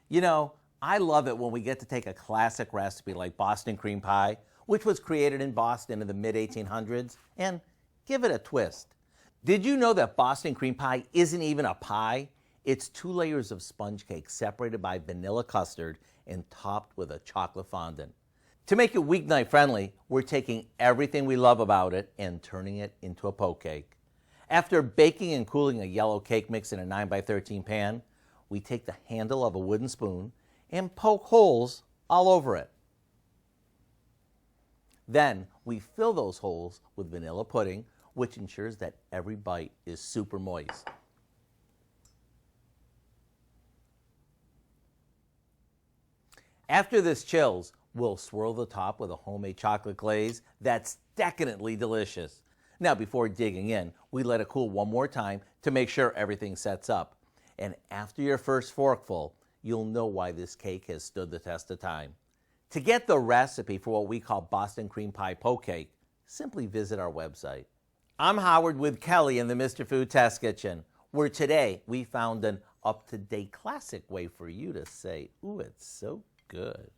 You know, I love it when we get to take a classic recipe like Boston cream pie, which was created in Boston in the mid-1800s, and give it a twist. Did you know that Boston cream pie isn't even a pie? It's 2 layers of sponge cake separated by vanilla custard and topped with a chocolate fondant. To make it weeknight friendly, we're taking everything we love about it and turning it into a poke cake. After baking and cooling a yellow cake mix in a 9x13 pan, we take the handle of a wooden spoon and poke holes all over it. Then we fill those holes with vanilla pudding, which ensures that every bite is super moist. After this chills, we'll swirl the top with a homemade chocolate glaze that's decadently delicious. Now, before digging in, we let it cool one more time to make sure everything sets up. And after your first forkful, you'll know why this cake has stood the test of time. To get the recipe for what we call Boston cream pie poke cake, simply visit our website. I'm Howard with Kelly in the Mr. Food Test Kitchen, where today we found an up-to-date classic way for you to say, ooh, it's so good.